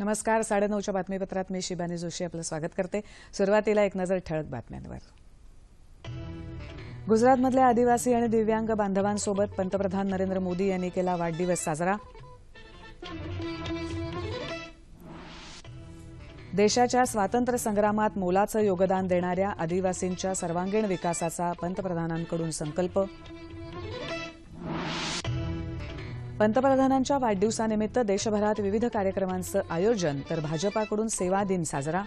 नमस्कार. 9:30च्या बातमीपत्रात मी शिबानी जोशी आपलं स्वागत करते. सुरुवातीला एक नजर ठळक बातम्यांवर. गुजरातमधल्या आदिवासी आणि दिव्यांग बांधवांसोबत पंतप्रधान नरेंद्र मोदी यांनी केला वाढदिवस साजरा. देशाच्या स्वातंत्र्य संग्रामात मोलाचं योगदान देणाऱ्या आदिवासींच्या सर्वांगीण विकासाचा पंतप्रधानांकडून संकल्प. पंतप्रधानांच्या वाढदिवसानिमित्त देशभरात विविध कार्यक्रमांचं आयोजन तर भाजपाकडून सेवा दिन साजरा.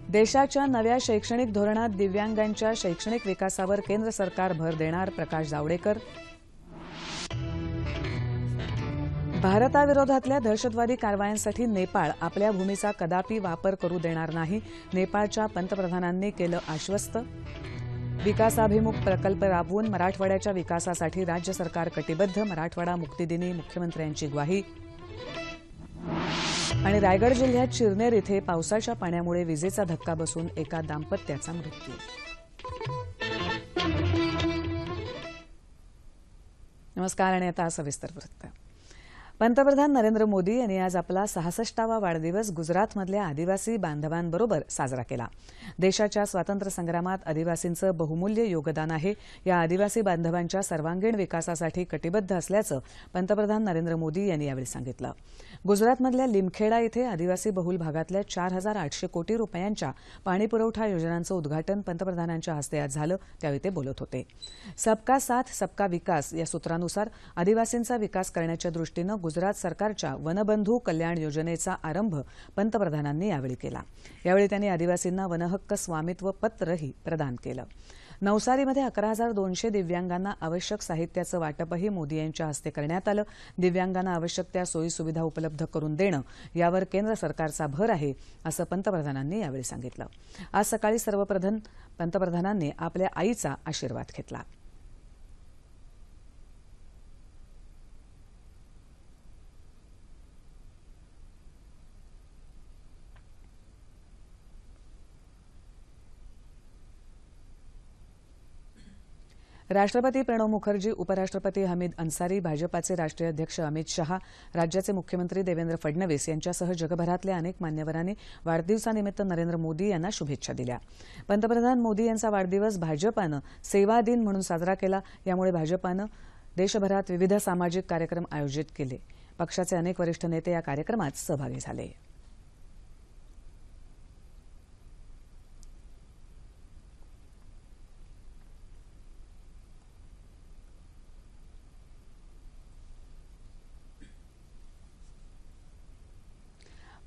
देशाच्या नव्या शैक्षणिक धोरणात दिव्यांगांच्या शैक्षणिक विकासावर केंद्र सरकार भर देणार, प्रकाश जावडेकर. भारताविरोधातल्या दहशतवादी कारवायांसाठी नेपाळ आपल्या भूमीचा कदापि वापर करू देणार नाही, नेपाळच्या पंतप्रधानांनी केलं आश्वस्त. विकासाभिमुख प्रकल्प राबवून मराठवाड्याच्या विकासासाठी राज्य सरकार कटिबद्ध, मराठवाडा मुक्तीदिनी मुख्यमंत्र्यांची ग्वाही. आणि रायगड जिल्ह्यात चिरनेर इथे पावसाच्या पाण्यामुळे विजेचा धक्का बसून एका दाम्पत्याचा मृत्यू. नमस्कार आणि आता सविस्तर वृत्त. पंतप्रधान नरेंद्र मोदी यांनी आज आपला 66वा वाढदिवस गुजरातमधल्या आदिवासी बांधवांबरोबर साजरा केला. देशाच्या स्वातंत्र्य संग्रामात आदिवासींचं बहुमूल्य योगदान आहे. या आदिवासी बांधवांच्या सर्वांगीण विकासासाठी कटिबद्ध असल्याचं पंतप्रधान नरेंद्र मोदी यांनी यावेळी सांगितलं. गुजरातमधल्या लिमखेडा इथे आदिवासी बहुल भागातल्या 4,800 कोटी रुपयांच्या पाणीपुरवठा योजनांचं उद्घाटन पंतप्रधानांच्या हस्ते आज झालं, त्यावेळी ते बोलत होते. सबका साथ सबका विकास या सूत्रानुसार आदिवासींचा विकास करण्याच्या दृष्टीनं गुजरात सरकारच्या वनबंधू कल्याण योजनेचा आरंभ पंतप्रधानांनी यावेळी केला. यावेळी त्यांनी आदिवासींना वनहक्क स्वामित्व पत्रही प्रदान केलं. नवसारीमध्ये 11,200 दिव्यांगांना आवश्यक साहित्याचं वाटपही मोदी यांच्या हस्ते करण्यात आलं. दिव्यांगांना आवश्यक त्या सोयीसुविधा उपलब्ध करून देणं यावर केंद्र सरकारचा भर आहे, असं पंतप्रधानांनी यावेळी सांगितलं. आज सकाळी सर्वप्रथम पंतप्रधानांनी आपल्या आईचा आशीर्वाद घेतला. राष्ट्रपती प्रणव मुखर्जी, उपराष्ट्रपती हमीद अन्सारी, भाजपाचे राष्ट्रीय अध्यक्ष अमित शहा, राज्याचे मुख्यमंत्री देवेंद्र फडणवीस यांच्यासह जगभरातल्या अनेक मान्यवरांनी वाढदिवसानिमित्त नरेंद्र मोदी यांना शुभेच्छा दिल्या. पंतप्रधान मोदी यांचा वाढदिवस भाजपानं सेवा दिन म्हणून साजरा केला. यामुळे भाजपानं देशभरात विविध सामाजिक कार्यक्रम आयोजित केले. पक्षाचे अनेक वरिष्ठ नेते या कार्यक्रमात सहभागी झाले.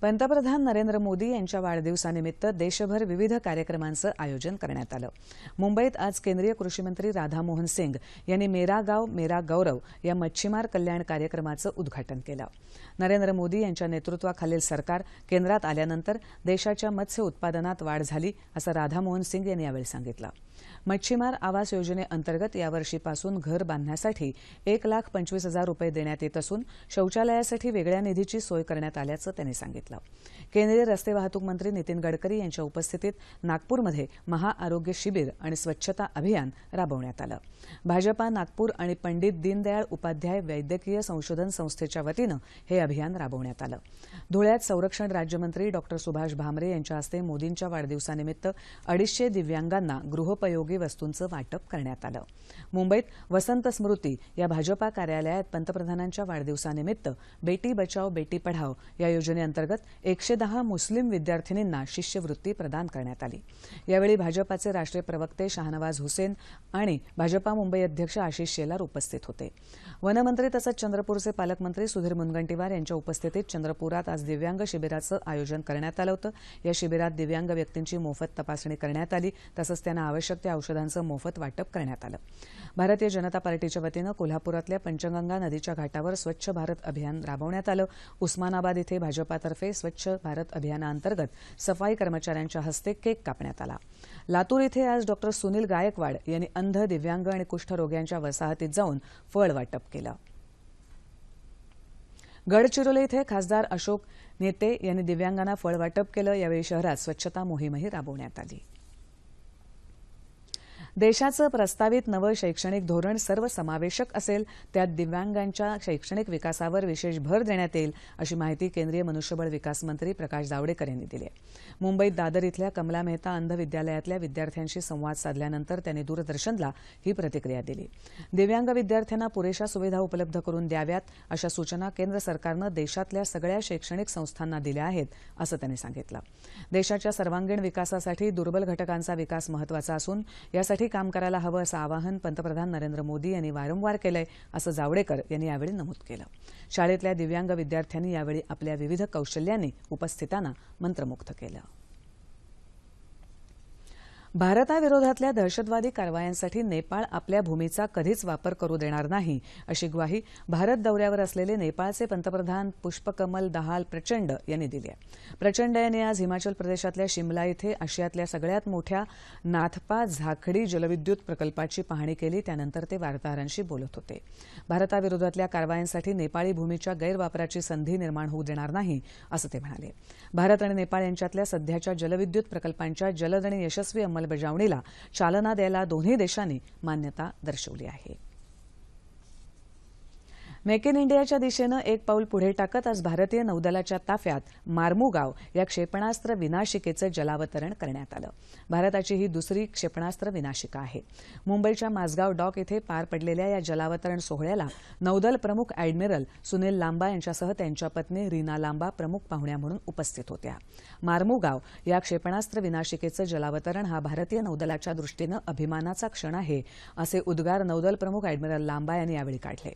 पंतप्रधान नरेंद्र मोदी यांच्या वाढदिवसानिमित्त देशभर विविध कार्यक्रमांचं आयोजन करण्यात आलं. मुंबईत आज केंद्रीय कृषीमंत्री राधामोहन सिंग यांनी मेरा गाव मेरा गौरव या मच्छीमार कल्याण कार्यक्रमाचं उद्घाटन केलं. नरेंद्र मोदी यांच्या नेतृत्वाखालील सरकार केंद्रात आल्यानंतर देशाच्या मत्स्य उत्पादनात वाढ झाली, असं राधामोहन सिंग यांनी यावेळी सांगितलं. मच्छीमार आवास योजनेअंतर्गत यावर्षीपासून घर बांधण्यासाठी 1,25,000 रुपये देण्यात येत असून शौचालयासाठी वेगळ्या निधीची सोय करण्यात आल्याचं त्यांनी सांगितलं. केंद्रीय रस्ते वाहतूक मंत्री नितीन गडकरी यांच्या उपस्थितीत नागपूरमध्ये महाआरोग्य शिबिर आणि स्वच्छता अभियान राबवण्यात आलं. भाजपा नागपूर आणि पंडित दीनदयाळ उपाध्याय वैद्यकीय संशोधन संस्थेच्या वतीनं हे अभियान राबवण्यात आलं. धुळ्यात संरक्षण राज्यमंत्री डॉ. सुभाष भामरे यांच्या हस्ते मोदींच्या वाढदिवसानिमित्त 250 दिव्यांगांना गृहोपयोगी वस्तूंचं वाटप करण्यात आलं. मुंबईत वसंत स्मृती या भाजपा कार्यालयात पंतप्रधानांच्या वाढदिवसानिमित्त बेटी बचाओ बेटी पढाओ या योजनेअंतर्गत 110 मुस्लिम विद्यार्थिनींना शिष्यवृत्ती प्रदान करण्यात आली. यावेळी भाजपाचे राष्ट्रीय प्रवक्ते शाहनवाज हुसेन आणि भाजपा मुंबई अध्यक्ष आशिष शेलार उपस्थित होते. वनमंत्री तसंच चंद्रपूरचे पालकमंत्री सुधीर मुनगंटीवार यांच्या उपस्थितीत चंद्रपुरात आज दिव्यांग शिबिराचं आयोजन करण्यात आलं होतं. या शिबिरात दिव्यांग व्यक्तींची मोफत तपासणी करण्यात आली, तसंच त्यांना आवश्यक त्या औषधांचं मोफत वाटप करण्यात आलं. भारतीय जनता पार्टीच्या वतीनं कोल्हापुरातल्या पंचगंगा नदीच्या घाटावर स्वच्छ भारत अभियान राबवण्यात आलं. उस्मानाबाद इथे भाजपातर्फे स्वच्छ भारत अभियानाअंतर्गत सफाई कर्मचाऱ्यांच्या हस्ते केक कापण्यात आला. लातूर इथे आज डॉ. सुनील गायकवाड यांनी अंध, दिव्यांग आणि कुष्ठरोग्यांच्या वसाहतीत जाऊन फळ वाटप केलं. गडचिरोली इथे खासदार अशोक नेते यांनी दिव्यांगांना फळ वाटप केलं. यावेळी शहरात स्वच्छता मोहीमही राबवण्यात आली. देशाचं प्रस्तावित नवं शैक्षणिक धोरण सर्वसमावेशक असेल, त्यात दिव्यांगांच्या शैक्षणिक विकासावर विशेष भर देण्यात येईल, अशी माहिती केंद्रीय मनुष्यबळ विकास मंत्री प्रकाश जावडेकर यांनी दिली आहे. मुंबईत दादर इथल्या कमला मेहता अंध विद्यालयातल्या विद्यार्थ्यांशी संवाद साधल्यानंतर त्यांनी दूरदर्शनला ही प्रतिक्रिया दिली. दिव्यांग विद्यार्थ्यांना पुरेशा सुविधा उपलब्ध करून द्याव्यात, अशा सूचना केंद्र सरकारनं देशातल्या सगळ्या शैक्षणिक संस्थांना दिल्या आहेत, असं त्यांनी सांगितलं. देशाच्या सर्वांगीण विकासासाठी दुर्बल घटकांचा विकास महत्त्वाचा असून यासाठी काम करायला हवं, असं आवाहन पंतप्रधान नरेंद्र मोदी यांनी वारंवार केलंय, असं जावडेकर यांनी यावेळी नमूद केलं. शाळेतल्या दिव्यांग विद्यार्थ्यांनी यावेळी आपल्या विविध कौशल्यांनी उपस्थितांना मंत्रमुग्ध केलं. भारताविरोधातल्या दहशतवादी कारवायांसाठी नेपाळ आपल्या भूमीचा कधीच वापर करू देणार नाही, अशी ग्वाही भारत दौऱ्यावर असलेले नेपाळचे पंतप्रधान पुष्पकमल दाहाल प्रचंड यांनी दिली आहे. प्रचंड यांनी आज हिमाचल प्रदेशातल्या शिमला इथे आशियातल्या सगळ्यात मोठ्या नाथपा झाखडी जलविद्युत प्रकल्पाची पाहणी केली. त्यानंतर ते वार्ताहरांशी बोलत होते. भारताविरोधातल्या कारवायांसाठी नेपाळी भूमीच्या गैरवापराची संधी निर्माण होऊ देणार नाही, असं ते म्हणाले. भारत आणि नेपाळ यांच्यातल्या सध्याच्या जलविद्युत प्रकल्पांच्या जलद आणि यशस्वी अंमलबजावणीला चालना द्यायला दोन्ही देशांनी मान्यता दर्शवली आहे. मेक इन इंडियाच्या दिशेनं एक पाऊल पुढे टाकत आज भारतीय नौदलाच्या ताफ्यात मार्मुगाव या क्षेपणास्त्र विनाशिकेचं जलावतरण करण्यात आलं. भारताची ही दुसरी क्षेपणास्त्र विनाशिका आहे. मुंबईच्या माझगाव डॉक इथे पार पडलेल्या या जलावतरण सोहळ्याला नौदल प्रमुख अॅडमिरल सुनील लांबा यांच्यासह त्यांच्या पत्नी रीना लांबा प्रमुख पाहुण्या म्हणून उपस्थित होत्या. मार्मुगाव या क्षेपणास्त्र विनाशिकेचं जलावतरण हा भारतीय नौदलाच्या दृष्टीनं अभिमानाचा क्षण आहे, असे उद्गार नौदल प्रमुख अॅडमिरल लांबा यांनी यावेळी काढले.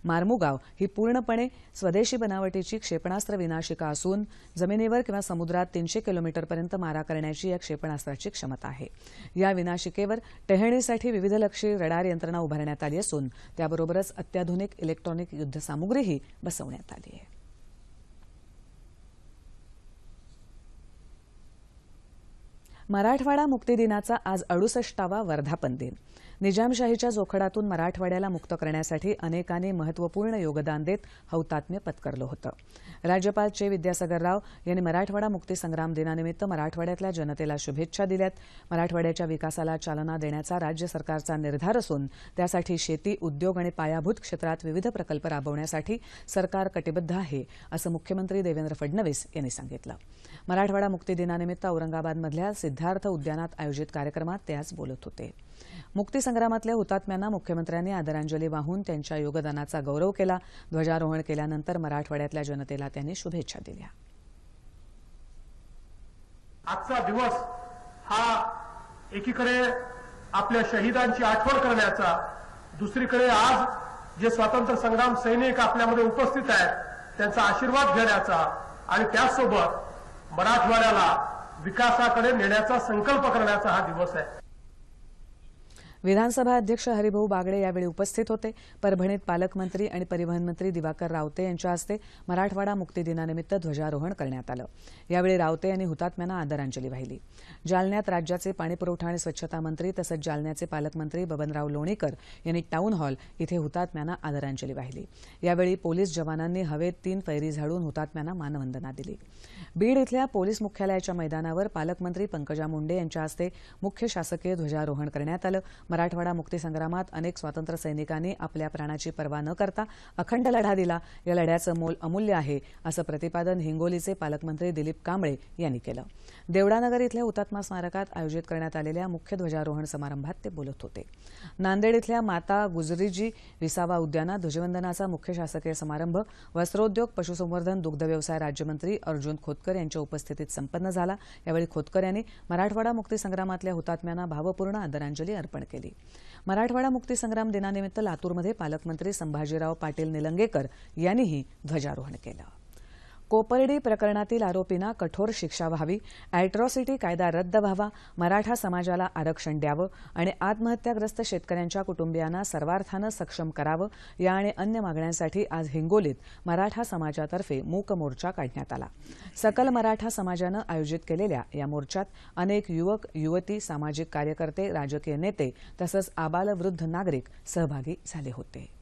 मार्मुगाव ही पूर्णपणे स्वदेशी बनावटीची क्षेपणास्त्र विनाशिका असून जमिनीवर किंवा समुद्रात 300 किलोमीटरपर्यंत मारा करण्याची या क्षेपणास्त्राची क्षमता आहे. या विनाशिकेवर टेहळणीसाठी विविध लक्ष्यी रडार यंत्रणा उभारण्यात आली असून त्याबरोबरच अत्याधुनिक इलेक्ट्रॉनिक युद्धसामुग्रीही बसवण्यात आली आहे. मराठवाडा मुक्ती दिनाचा आज 68वा वर्धापन दिन. निजामशाहीच्या जोखडातून मराठवाड्याला मुक्त करण्यासाठी अनेकांनी महत्त्वपूर्ण योगदान देत हौतात्म्य पत्करलं होतं. राज्यपाल चे विद्यासागर राव यांनी मराठवाडा मुक्ती संग्राम दिनानिमित्त मराठवाड्यातल्या जनतेला शुभेच्छा दिल्यात. मराठवाड्याच्या विकासाला चालना देण्याचा राज्य सरकारचा निर्धार असून त्यासाठी शेती, उद्योग आणि पायाभूत क्षेत्रात विविध प्रकल्प राबवण्यासाठी सरकार कटिबद्ध आहे, असं मुख्यमंत्री देवेंद्र फडणवीस यांनी सांगितलं. मराठवाडा मुक्ती दिनानिमित्त औरंगाबादमधल्या सिद्धार्थ उद्यानात आयोजित कार्यक्रमात ते आज बोलत होते. मुक्ती संग्रामातल्या हुतात्म्यांना मुख्यमंत्र्यांनी आदरांजली वाहून त्यांच्या योगदानाचा गौरव केला. ध्वजारोहण केल्यानंतर मराठवाड्यातल्या जनतेला त्यांनी शुभेच्छा दिल्या. आजचा दिवस हा एकीकडे आपल्या शहीदांची आठवण करण्याचा, दुसरीकडे आज जे स्वातंत्र्य संग्राम सैनिक आपल्यामध्ये उपस्थित आहेत त्यांचा आशीर्वाद घेण्याचा आणि त्याचसोबत मराठवाड्याला विकासाकडे नेण्याचा संकल्प करण्याचा हा दिवस आहे. विधानसभा अध्यक्ष हरिभाऊ बागडे यावेळी उपस्थित होते. परभणीत पालकमंत्री आणि परिवहन मंत्री दिवाकर रावते यांच्या हस्ते मराठवाडा मुक्ती दिनानिमित्त ध्वजारोहण करण्यात आलं. यावेळी रावते यांनी हुतात्म्यांना आदरांजली वाहिली. जालन्यात राज्याचे पाणीपुरवठा आणि स्वच्छता मंत्री तसंच जालन्याचे पालकमंत्री बबनराव लोणीकर यांनी टाऊन हॉल इथे हुतात्म्यांना आदरांजली वाहिली. यावेळी पोलीस जवानांनी हवेत 3 फैरी झाडून हुतात्म्यांना मानवंदना दिली. बीड इथल्या पोलीस मुख्यालयाच्या मैदानावर पालकमंत्री पंकजा मुंडे यांच्या हस्ते मुख्य शासकीय ध्वजारोहण करण्यात आलं. मराठवाडा मुक्ती संग्रामात अनेक स्वातंत्र्य सैनिकांनी आपल्या प्राणाची पर्वा न करता अखंड लढा दिला. या लढ्याचं मोल अमूल्य आहे, असं प्रतिपादन हिंगोलीचे पालकमंत्री दिलीप कांबळे यांनी केलं. देवडानगर इथल्या हुतात्मा स्मारकात आयोजित करण्यात आलेल्या मुख्य ध्वजारोहण समारंभात ते बोलत होते. नांदेड इथल्या माता गुजरीजी विसावा उद्यानात ध्वजवंदनाचा मुख्य शासकीय समारंभ वस्त्रोद्योग, पशुसंवर्धन, दुग्धव्यवसाय राज्यमंत्री अर्जुन खोतकर यांच्या उपस्थितीत संपन्न झाला. यावेळी खोतकर यांनी मराठवाडा मुक्ती संग्रामातल्या हुतात्म्यांना भावपूर्ण आदरांजली अर्पण केली. मराठवाडा मुक्ती संग्राम दिनानिमित्त लातूरमध्ये पालकमंत्री संभाजीराव पाटील निलंगेकर यांनीही ध्वजारोहण केलं. कोपर्डी प्रकरणातील आरोपींना कठोर शिक्षा व्हावी, अॅट्रॉसिटी कायदा रद्द व्हावा, मराठा समाजाला आरक्षण द्यावं आणि आत्महत्याग्रस्त शेतकऱ्यांच्या कुटुंबियांना सर्वार्थानं सक्षम करावं या आणि अन्य मागण्यांसाठी आज हिंगोलीत मराठा समाजातर्फे मूक मोर्चा काढण्यात आला. सकल मराठा समाजानं आयोजित केलेल्या या मोर्चात अनेक युवक, युवती, सामाजिक कार्यकर्ते, राजकीय नेते तसंच आबालवृद्ध नागरिक सहभागी झाले होते.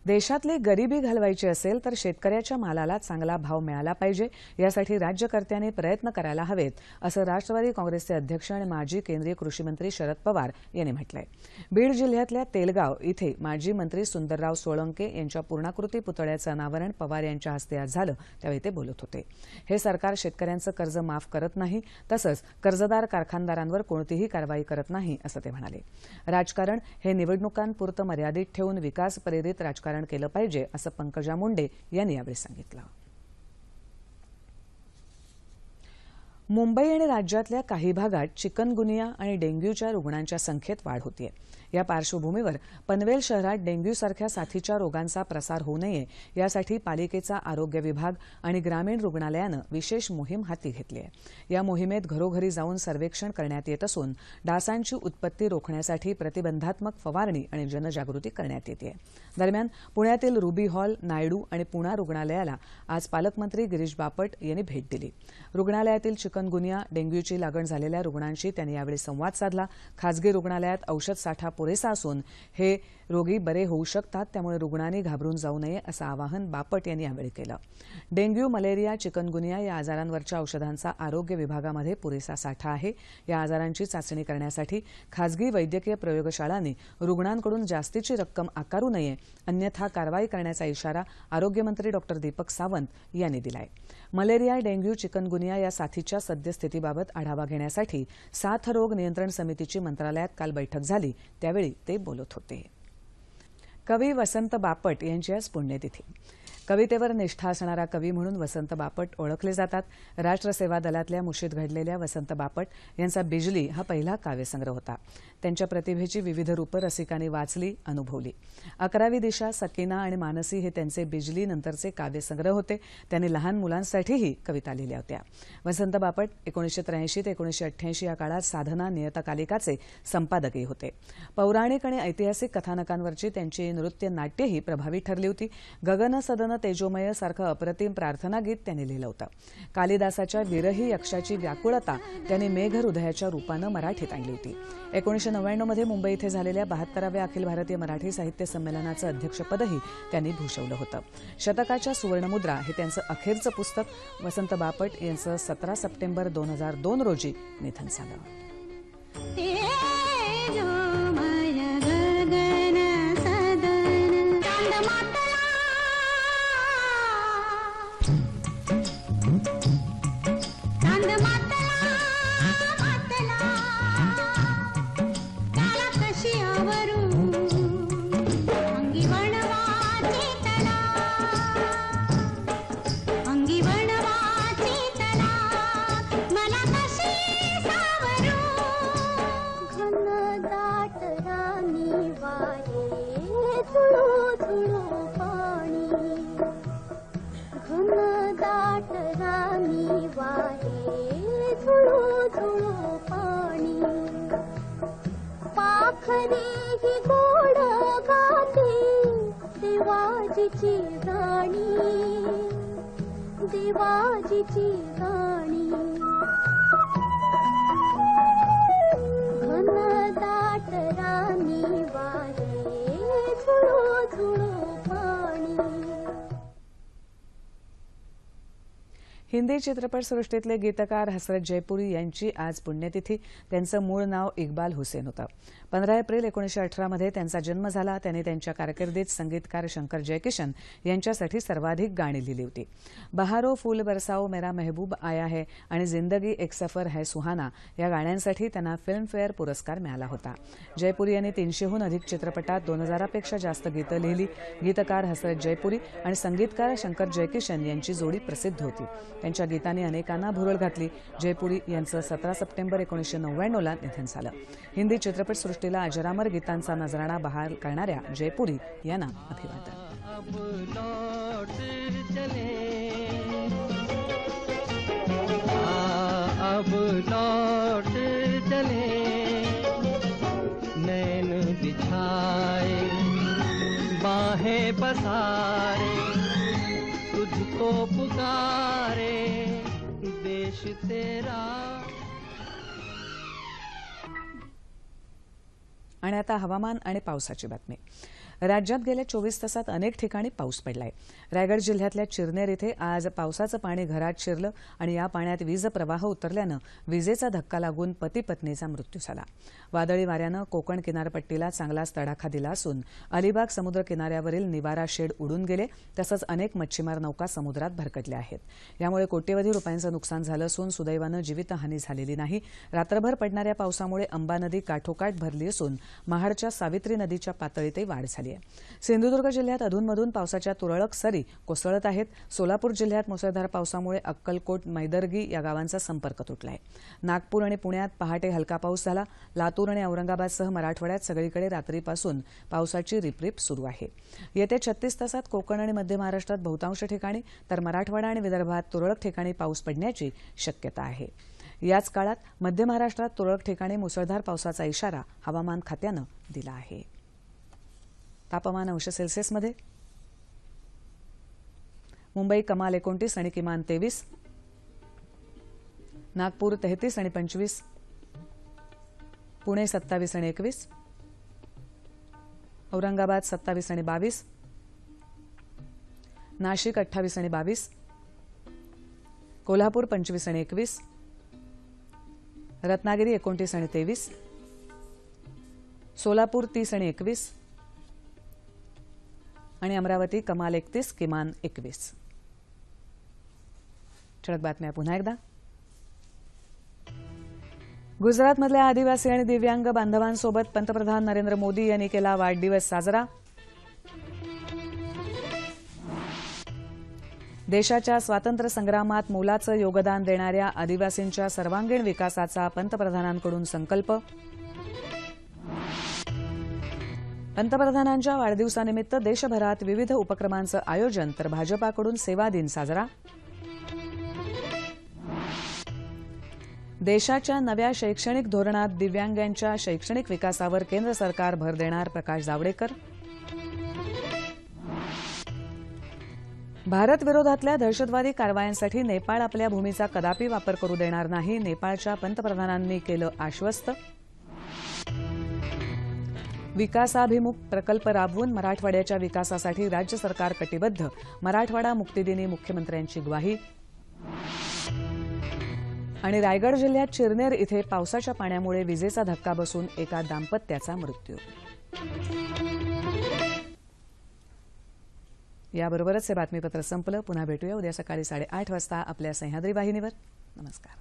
देशातली गरिबी घालवायची असेल तर शेतकऱ्याच्या मालाला चांगला भाव मिळाला पाहिजे, यासाठी राज्यकर्त्यांनी प्रयत्न करायला हवेत, असं राष्ट्रवादी काँग्रेसचे अध्यक्ष आणि माजी केंद्रीय कृषी मंत्री शरद पवार यांनी म्हटलंय. बीड जिल्ह्यातल्या तेलगाव इथे माजी मंत्री सुंदरराव सोळंके यांच्या पूर्णाकृती पुतळ्याचं अनावरण पवार यांच्या हस्ते आज झालं, त्यावेळी ते बोलत होते. हे सरकार शेतकऱ्यांचं कर्ज माफ करत नाही, तसंच कर्जदार कारखानदारांवर कोणतीही कारवाई करत नाही, असं ते म्हणाले. राजकारण हे निवडणुकांपुरतं मर्यादित ठेवून विकास प्रेरित राजकारण केलं पाहिजे, असं पंकजा मुंडे यांनी यावेळी सांगितलं. मुंबई आणि राज्यातल्या काही भागात चिकनगुनिया आणि डेंग्यूच्या रुग्णांच्या संख्येत वाढ होतीये. या पार्श्वभूमीवर पनवेल शहरात डेंग्यूसारख्या साथीच्या रोगांचा प्रसार होऊ नये यासाठी पालिकेचा आरोग्य विभाग आणि ग्रामीण रुग्णालयानं विशेष मोहीम हाती घेतली आहे. या मोहिमेत घरोघरी जाऊन सर्वेक्षण करण्यात येत असून डासांची उत्पत्ती रोखण्यासाठी प्रतिबंधात्मक फवारणी आणि जनजागृती करण्यात येते. दरम्यान पुण्यातील रुबी हॉल, नायडू आणि पुणा रुग्णालयाला आज पालकमंत्री गिरीश बापट यांनी भेट दिली. रुग्णालयातील चिकनगुनिया, डेंग्यूची लागण झालेल्या रुग्णांशी त्यांनी यावेळी संवाद साधला. खासगी रुग्णालयात औषध साठा पुरेसा असून हे रोगी बरे होऊ शकतात, त्यामुळे रुग्णांनी घाबरून जाऊ नये असं आवाहन बापट यांनी यावेळी केलं. डेंग्यू, मलेरिया, चिकनगुनिया या आजारांवरच्या औषधांचा आरोग्य विभागामध्ये पुरेसा साठा आहे. या आजारांची चाचणी करण्यासाठी खासगी वैद्यकीय प्रयोगशाळांनी रुग्णांकडून जास्तीची रक्कम आकारू नये, अन्यथा कारवाई करण्याचा इशारा आरोग्यमंत्री डॉ. दीपक सावंत यांनी दिलाय. मलेरिया, डेंग्यू, चिकनगुनिया या साथीच्या सद्यस्थितीबाबत आढावा घेण्यासाठी साथरोग नियंत्रण समितीची मंत्रालयात काल बैठक झाली, त्यावेळी ते बोलत होते. कवी वसंत बापट यांची आज पुण्यतिथी. कवितेवर निष्ठा असणारा कवी म्हणून वसंत बापट ओळखले जातात. राष्ट्रसेवा दलातल्या मुशीत घडलेल्या वसंत बापट यांचा बिजली हा पहिला काव्यसंग्रह होता. त्यांच्या प्रतिभेची विविध रूपं रसिकांनी वाचली, अनुभवली. 11वी दिशा, सकीना आणि मानसी हे त्यांचे बिजली नंतरचे काव्यसंग्रह होते. त्यांनी लहान मुलांसाठीही कविता लिहिल्या होत्या. वसंत बापट 1983 ते 1988 या काळात साधना नियतकालिकाचे संपादकही होते. पौराणिक आणि ऐतिहासिक कथानकांवरची त्यांची नृत्य नाट्यही प्रभावी ठरली होती. गगन सदन तेजोमय सारखं अप्रतिम प्रार्थना गीत त्यांनी लिहिलं होतं. कालिदासाच्या विरही यक्षाची व्याकुळता त्यांनी मेघ हृदयाच्या रूपानं मराठीत आणली होती. 1999 मध्ये मुंबई इथे झालेल्या 72व्या अखिल भारतीय मराठी साहित्य संमेलनाचं अध्यक्षपदही त्यांनी भूषवलं होतं. शतकाच्या सुवर्णमुद्रा हे त्यांचं अखेरचं पुस्तक. वसंत बापट यांचं 17 सप्टेंबर 2002 रोजी निधन झालं. हिंदी चित्रपटसृष्टीतले गीतकार हसरत जयपुरी यांची आज पुण्यतिथी. त्यांचं मूळ नाव इक्बाल हुसेन होतं. 15 एप्रिल 1918 मध्ये त्यांचा जन्म झाला. त्यांनी त्यांच्या कारकिर्दीत संगीतकार शंकर जयकिशन यांच्यासाठी सर्वाधिक गाणी लिहिली होती. बहारो, फूल बरसाओ, मेरा महबूब आया है आणि जिंदगी एक सफर है सुहाना या गाण्यांसाठी त्यांना फिल्मफेअर पुरस्कार मिळाला होता. जयपुरी यांनी 300हून अधिक चित्रपटात 2000पेक्षा जास्त गीतं लिहिली. गीतकार हसरत जयपुरी आणि संगीतकार शंकर जयकिशन यांची जोडी प्रसिद्ध होती. त्यांच्या गीतांनी अनेकांना भुरळ घातली. जयपुरी यांचं 17 सप्टेंबर 1999 ला निधन झालं. हिंदी चित्रपटसृष्टीला अजरामर गीतांचा नजराणा बहाल करणाऱ्या जयपुरी यांना अभिवादन. अब लौट चले नैन बिछाए बाहें पसारे तुझको पुकारे देश तेरा. आणि आता हवामान आणि पावसाची बातमी. राज्यात गेल्या 24 तासात अनेक ठिकाणी पाऊस पडलाय. रायगड जिल्ह्यातल्या चिरनेर इथे आज पावसाचं पाणी घरात शिरलं आणि या पाण्यात वीज प्रवाह उतरल्यानं विजेचा धक्का लागून पती पत्नीचा मृत्यू झाला. वादळी वाऱ्यानं कोकण किनारपट्टीला चांगलाच तडाखा दिला असून अलिबाग समुद्र किनाऱ्यावरील निवारा शेड उडून गेले तसंच अनेक मच्छीमार नौका समुद्रात भरकटल्या आहेत. यामुळे कोट्यवधी रुपयांचं नुकसान झालं असून सुदैवानं जीवितहानी झालेली नाही. रात्रभर पडणाऱ्या पावसामुळे अंबा नदी काठोकाठ भरली असून महाडच्या सावित्री नदीच्या पातळीतही वाढ झाली आहे. सिंधुदुर्ग जिल्ह्यात अधूनमधून पावसाच्या तुरळक सरी कोसळत आहेत. सोलापूर जिल्ह्यात मुसळधार पावसामुळे अक्कलकोट मैदर्गी या गावांचा संपर्क तुटला आहे. नागपूर आणि पुण्यात पहाटे हलका पाऊस झाला. लातूर आणि औरंगाबादसह मराठवाड्यात सगळीकडे रात्रीपासून पावसाची रिपरिप सुरू आहे. येत्या 36 तासात कोकण आणि मध्य महाराष्ट्रात बहुतांश ठिकाणी तर मराठवाडा आणि विदर्भात तुरळक ठिकाणी पाऊस पडण्याची शक्यता आहे. याच काळात मध्य महाराष्ट्रात तुरळक ठिकाणी मुसळधार पावसाचा इशारा हवामान खात्यानं दिला आहे. तापमान अंश सेल्सिअसमध्ये मुंबई कमाल 29 आणि किमान 23, नागपूर 33 आणि 25, पुणे 27 आणि 21, औरंगाबाद 27 आणि 22, नाशिक 28 आणि 22, कोल्हापूर 25 आणि 21, रत्नागिरी 29 आणि 23, सोलापूर 30 आणि 21 आणि अमरावती कमाल 31 किमान 21. ठळक बातम्या पुन्हा एकदा. गुजरातमधल्या आदिवासी आणि दिव्यांग बांधवांसोबत पंतप्रधान नरेंद्र मोदी यांनी केला वाढदिवस साजरा. देशाच्या स्वातंत्र्य संग्रामात मोलाचं योगदान देणाऱ्या आदिवासींच्या सर्वांगीण विकासाचा पंतप्रधानांकडून संकल्प. पंतप्रधानांच्या वाढदिवसानिमित्त देशभरात विविध उपक्रमांचं आयोजन तर भाजपाकडून सेवा दिन साजरा. देशाच्या नव्या शैक्षणिक धोरणात दिव्यांगांच्या शैक्षणिक विकासावर केंद्र सरकार भर देणार, प्रकाश जावडेकर. भारत विरोधातल्या दहशतवादी कारवायांसाठी नेपाळ आपल्या भूमीचा कदापि वापर करू देणार नाही, नेपाळच्या पंतप्रधानांनी केलं आश्वस्त. विकासाभिमुख प्रकल्प राबवून मराठवाड्याच्या विकासासाठी राज्य सरकार कटिबद्ध, मराठवाडा मुक्तीदिनी मुख्यमंत्र्यांची ग्वाही. आणि रायगड जिल्ह्यात चिरनेर इथे पावसाच्या पाण्यामुळे विजेचा धक्का बसून एका दाम्पत्याचा मृत्यू. याबरोबरच हे बातमीपत्र संपलं. पुन्हा भेटूया उद्या सकाळी 8:30 वाजता आपल्या सह्याद्री वाहिनीवर. नमस्कार.